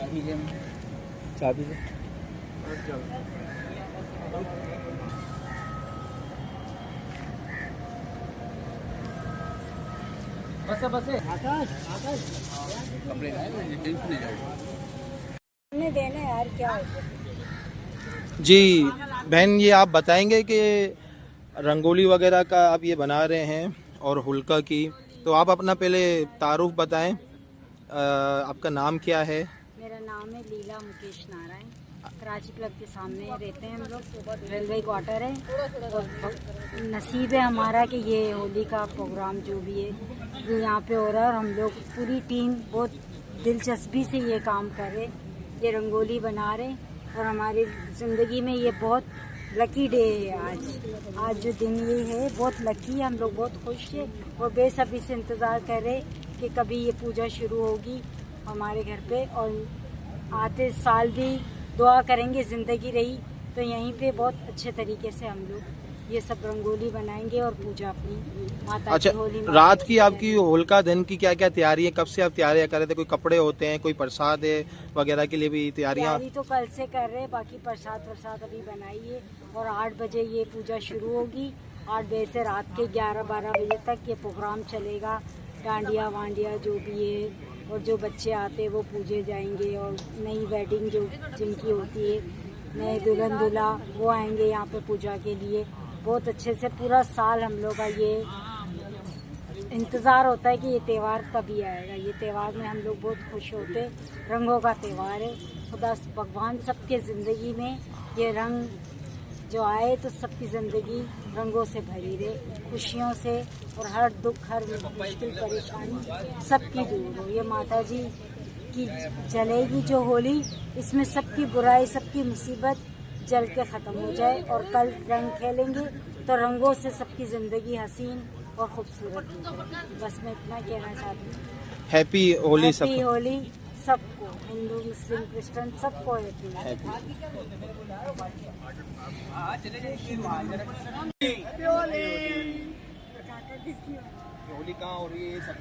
चाबी दे। बस बस आकाश आकाश कपड़े देना यार क्या है। जी बहन, ये आप बताएंगे कि रंगोली वगैरह का आप ये बना रहे हैं और हुलका की, तो आप अपना पहले तारुफ बताएं। आपका नाम क्या है? मेरा नाम है लीला मुकेश नारायण। कराची क्लब के सामने रहते हैं हम लोग, रेलवे क्वार्टर है। और नसीब है हमारा कि ये होली का प्रोग्राम जो भी है ये यहाँ पे हो रहा है और हम लोग पूरी टीम बहुत दिलचस्पी से ये काम कर रहे, ये रंगोली बना रहे। और हमारी ज़िंदगी में ये बहुत लकी डे है आज जो दिन ये है बहुत लकी है। हम लोग बहुत खुश हैं और बेसब्री से इंतज़ार कर रहे कि कभी ये पूजा शुरू होगी हमारे घर पे। और आते साल भी दुआ करेंगे, ज़िंदगी रही तो यहीं पे बहुत अच्छे तरीके से हम लोग ये सब रंगोली बनाएंगे और पूजा अपनी माता अच्छा, की होली रात की आपकी होलिका दहन की क्या क्या तैयारी है? कब से आप तैयारियां कर रहे थे? कोई कपड़े होते हैं, कोई प्रसाद है वगैरह के लिए भी तैयारियां? तैयारी तो कल से कर रहे हैं, बाकी प्रसाद अभी बनाइए। और 8 बजे ये पूजा शुरू होगी। 8 बजे से रात के 11-12 बजे तक ये प्रोग्राम चलेगा। डांडिया वांडिया जो भी है, और जो बच्चे आते हैं वो पूजे जाएंगे। और नई वेडिंग जो जिनकी होती है, नए दुल्हन दूल्हा, वो आएंगे यहाँ पे पूजा के लिए। बहुत अच्छे से पूरा साल हम लोग का ये इंतज़ार होता है कि ये त्यौहार कभी आएगा। ये त्यौहार में हम लोग बहुत खुश होते। रंगों का त्यौहार है। खुदा भगवान सबके ज़िंदगी में ये रंग जो आए तो सबकी ज़िंदगी रंगों से भरी रहे, खुशियों से, और हर दुख हर मुश्किल परेशानी सबकी दूर हो। ये माता जी की जलेगी जो होली, इसमें सबकी बुराई सबकी मुसीबत जल के ख़त्म हो जाए। और कल रंग खेलेंगे तो रंगों से सबकी ज़िंदगी हसीन और खूबसूरत हो जाए। बस मैं इतना कहना चाहती हूँ। हैप्पी होली सबको। हैप्पी होली सबको, हिंदू मुस्लिम क्रिश्चियन सबको हैप्पी होली कहाँ हो रही है? सब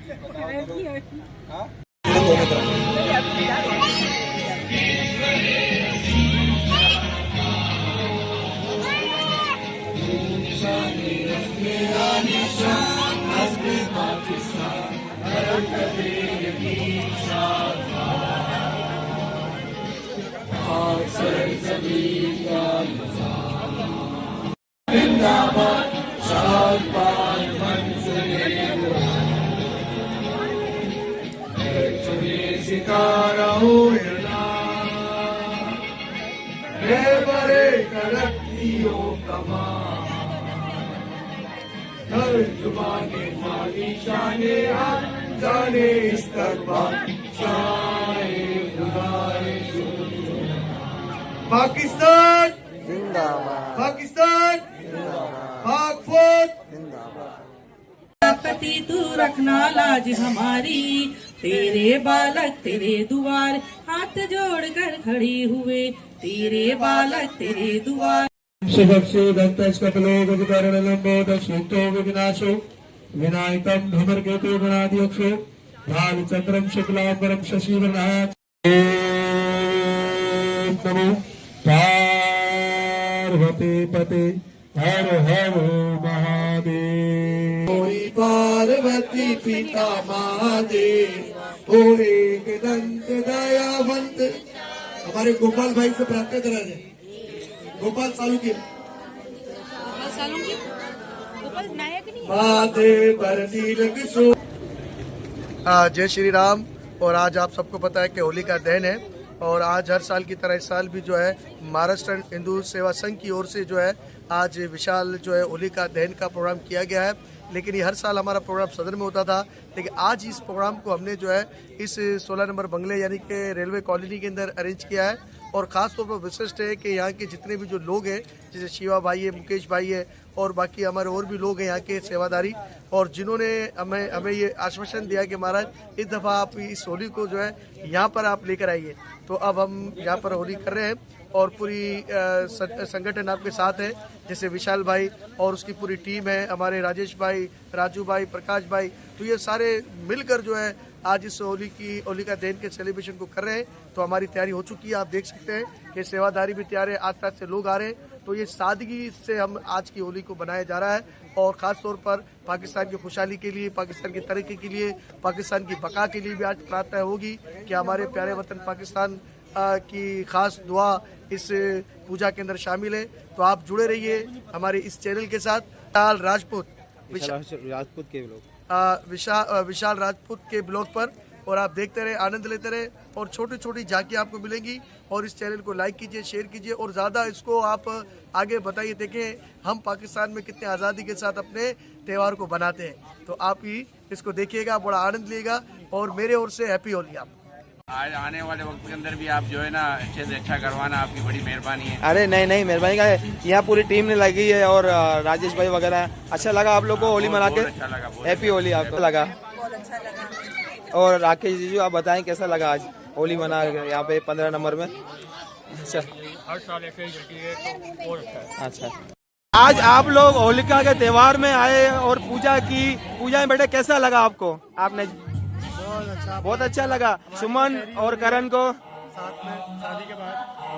पाकिस्तान जिंदाबाद, पाकिस्तान जिंदाबाद, पाक फौज पति तू रखना लाज हमारी, तेरे बालक तेरे दुआर हाथ जोड़कर खड़ी हुए, तेरे बालक तेरे दुआर। शुभक्षु दत्तस्कपलो गजकरणलंबो दक्षितो विघ्नाशो विनायकं धूमकेतु गणाध्यक्षो भालचंद्रं शुक्लांबरं शशिवर्णः। नमो पार्वती पते हर हर महादेव। पार्वती पिता महादेव ओ एक दंत दयावंत। हमारे गोपाल भाई से प्रार्थना करा जाए। गोपाल चालू किया, गोपाल नायक नहीं माते पर तिलक सो। जय श्री राम। और आज आप सबको पता है कि होली का दहन है, और आज हर साल की तरह इस साल भी जो है महाराष्ट्र हिंदू सेवा संघ की ओर से जो है आज विशाल जो है होली का दहन का प्रोग्राम किया गया है। लेकिन ये हर साल हमारा प्रोग्राम सदर में होता था, लेकिन आज इस प्रोग्राम को हमने जो है इस 16 नंबर बंगले यानी कि रेलवे कॉलोनी के अंदर अरेंज किया है। और ख़ास तौर पर विशिष्ट है कि यहाँ के जितने भी जो लोग हैं, जैसे शिवा भाई है, मुकेश भाई है, और बाकी हमारे और भी लोग हैं यहाँ के सेवादारी, और जिन्होंने हमें ये आश्वासन दिया कि महाराज इस दफ़ा आप इस होली को जो है यहाँ पर आप लेकर आइए। तो अब हम यहाँ पर होली कर रहे हैं और पूरी संगठन आपके साथ है, जैसे विशाल भाई और उसकी पूरी टीम है, हमारे राजेश भाई, राजू भाई, प्रकाश भाई, तो ये सारे मिलकर जो है आज इस होलिका दहन के सेलिब्रेशन को कर रहे हैं। तो हमारी तैयारी हो चुकी है, आप देख सकते हैं कि सेवादारी भी तैयार है, आस-पास से लोग आ रहे हैं। तो ये सादगी से हम आज की होली को बनाया जा रहा है और ख़ास तौर पर पाकिस्तान की खुशहाली के लिए, पाकिस्तान की तरक्की के लिए, पाकिस्तान की बका के लिए भी आज प्रार्थना होगी कि हमारे प्यारे वतन पाकिस्तान की खास दुआ इस पूजा के अंदर शामिल है। तो आप जुड़े रहिए हमारे इस चैनल के साथ। विशाल राजपूत के लोग विशाल राजपूत के ब्लॉग पर, और आप देखते रहे, आनंद लेते रहे और छोटी छोटी झांकियाँ आपको मिलेंगी। और इस चैनल को लाइक कीजिए, शेयर कीजिए और ज़्यादा इसको आप आगे बताइए। देखें हम पाकिस्तान में कितने आज़ादी के साथ अपने त्यौहार को बनाते हैं। तो आप ही इसको देखिएगा, बड़ा आनंद लीजिएगा और मेरे ओर से हैप्पी होली। आप आज आने वाले वक्त के अंदर भी आप जो है ना अच्छे से अच्छा करवाना, आपकी बड़ी मेहरबानी है। अरे नहीं मेहरबानी का है, यहाँ पूरी टीम ने लगी है और राजेश भाई वगैरह। अच्छा लगा आप लोग को होली मना के? अच्छा लगा, हैप्पी होली आपको लगा? बहुत अच्छा लगा। और राकेश जी आप बताएं कैसा लगा आज होली मना यहाँ पे 15 नंबर में? अच्छा, हर साल ऐसे ही रहती है तो और अच्छा है। अच्छा, आज आप लोग होलिका के त्योहार में आए और पूजा की। पूजा में बेटे कैसा लगा आपको? आपने बहुत अच्छा लगा। सुमन और करण को साथ में शादी के बाद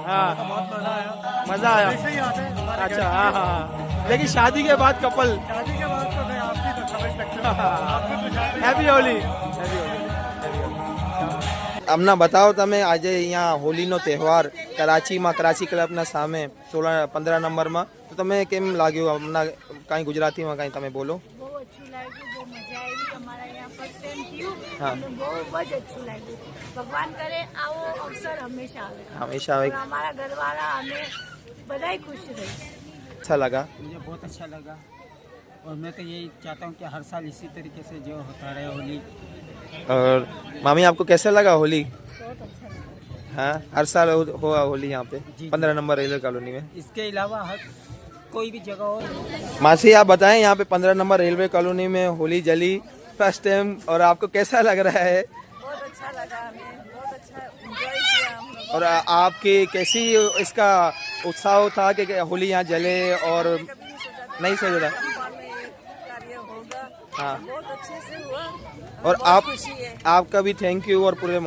हाँ बहुत मजा आया। मजा आया। ऐसे ही आते हैं हमारे अच्छा, घर हाँ हाँ, लेकिन शादी के बाद कपल शादी के बाद तो मैं आपकी तो समझ सकते हो, आपको तो शादी हैप्पी होली। અમને બતાવો તમે આજે અહીંયા હોલીનો તહેવાર કરાચીમાં કરાચી ક્લબના સામે 16-15 નંબરમાં, તો તમે કેમ લાગ્યું? હમણાં કાંઈ ગુજરાતીમાં કાંઈ તમે બોલો. બહુ અચ્છું લાગ્યું, બહુ મજા આવી। અમારા यहाँ फर्स्ट टाइम थी, हाँ। हमें बहुत अच्छું લાગ્યું। ભગવાન કરે આવો અવસર હંમેશા આવે હંમેશા આવે. और हमारा घरवाला हमें बधाई खुश रहे। अच्छा लगा? मुझे बहुत अच्छा लगा और मैं तो यही चाहता हूँ कि हर साल इसी तरीके से जो होता रहे होली। और मामी आपको कैसा लगा होली? बहुत अच्छा लगा। हाँ, हर साल हुआ होली यहाँ पे 15 नंबर रेलवे कॉलोनी में। इसके अलावा हर कोई भी जगह हो। मासी आप बताएं, यहाँ पे 15 नंबर रेलवे कॉलोनी में होली जली फर्स्ट टाइम, और आपको कैसा लग रहा है? बहुत अच्छा लगा, हमें बहुत अच्छा एंजॉय किया हम लोग। और आपकी कैसी इसका उत्साह था कि होली यहाँ जले? और नहीं सोचा था? कार्य होगा, हाँ, बहुत अच्छे से हुआ और आप आपका भी थैंक यू और पूरे